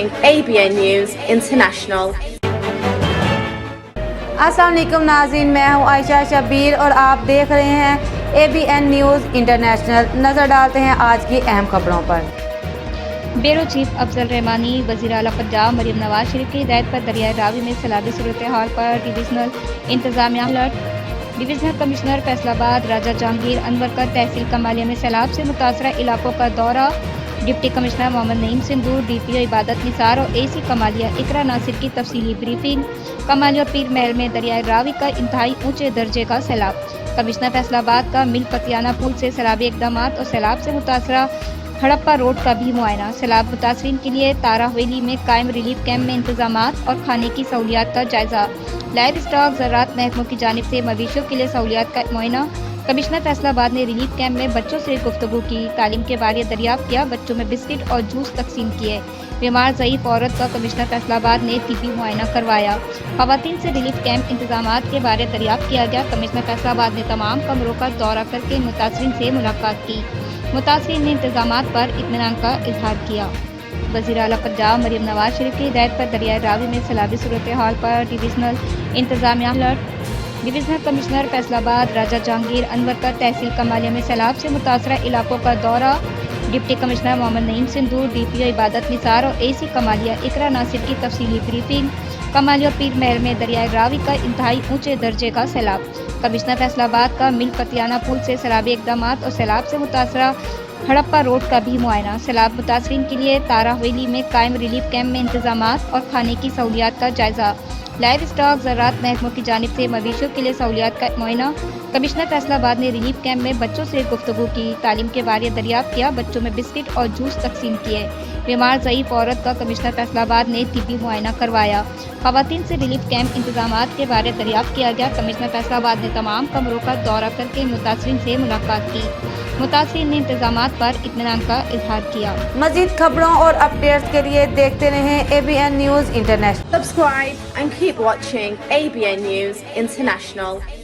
ABN News International. अस्सलाम वालेकुम नाज़रीन, मैं हूँ आयशा शब्बीर और आप देख रहे हैं ABN न्यूज़ इंटरनेशनल। नज़र डालते हैं आज की अहम खबरों पर। ब्यूरो चीफ अफजल रहमानी वज़ीर आला पंजाब मरीम नवाज शरीफ की हिदायत पर दरियाए रावी में सैलाबी सूरत हाल पर डिविजनल इंतजामिया अलर्ट। डिविजनल कमिश्नर फैसलाबाद राजा जहांगीर अनवर का तहसील कमालिया में सैलाब से मुतासरा इलाकों का दौरा। डिप्टी कमिश्नर मोहम्मद नईम सिंदूर, DPO इबादत निसार और AC कमालिया इकरा नासिर की तफसीली ब्रीफिंग। कमालिया पीर महल में दरियाए रावी का इंतहाई ऊंचे दर्जे का सैलाब। कमिश्नर फैसलाबाद का मिल पतियाना पुल से सैलाबी इकदाम और सैलाब से मुतासरा हड़प्पा रोड का भी मुआयना। सैलाब मुतासरीन के लिए तारा हवेली में कायम रिलीफ कैंप में इंतजामात और खाने की सहूलियात का जायजा। लाइव स्टॉक ज़राअत महकमों की जानिब से मवेशियों के लिए सहूलियात का मुआयना। कमिश्नर फैसलाबाद ने रिलीफ कैंप में बच्चों से गुफ्तगू की, तालीम के बारे दरियाफ्त किया, बच्चों में बिस्किट और जूस तकसीम किए। बीमार ज़ईफ़ औरत का कमिश्नर फैसलाबाद ने तिब्बी मुआयना करवाया। ख़वातीन से रिलीफ कैंप इंतजामात के बारे दरियाफ्त किया गया। कमिश्नर फैसलाबाद ने तमाम कमरों का दौरा करके मुतासरीन से मुलाकात की। मुतासरीन ने इंतजामात पर इत्मीनान का इजहार किया। वज़ीर आला पंजाब मरीम नवाज शरीफ की हिदायत पर दरियाए रावी में सैलाबी सूरत हाल पर डिविजनल इंतजामिया अलर्ट। डिविजनल कमिश्नर फैसलाबाद राजा जहांगीर अनवर का तहसील कमालिया में सैलाब से मुतासरा इलाकों का दौरा। डिप्टी कमिश्नर मोहम्मद नईम सिंदूर, DPO इबादत निसार और AC कमालिया इकरा नासिर की तफसीली ब्रीफिंग। कमालिया पीर महल में दरियाए रावी का इंतहाई ऊंचे दर्जे का सैलाब। कमिश्नर फैसलाबाद का मिल पतियाना पुल से सैलाबी इकदाम और सैलाब से मुतासरा हड़प्पा रोड का भी मुआयना। सैलाब मुतासरीन के लिए तारा हवेली में कायम रिलीफ कैंप में इंतजामात और खाने की सहूलियात का जायजा। लाइव स्टॉक ज़राअत महकमों की जानिब से मवेशियों के लिए सहूलियात का मुआयना। कमिश्नर फैसलाबाद ने रिलीफ कैंप में बच्चों से गुफ्तगू की, तालीम के बारे दरियाफ्त किया, बच्चों में बिस्किट और जूस तकसीम किए। बीमार ज़ईफ़ औरत का कमिश्नर फैसलाबाद ने तिब्बी मुआयना करवाया। ख़वातीन से रिलीफ कैंप इंतजामात के बारे दरियाफ्त किया गया। कमिश्नर फैसलाबाद ने तमाम कमरों का दौरा करके मुतासरीन से मुलाकात की। मुतासरीन ने इंतजामात पर इत्मीनान का इजहार किया। मज़ीद खबरों और अपडेट्स के लिए देखते रहें ABN news international. Subscribe and keep watching ABN News International.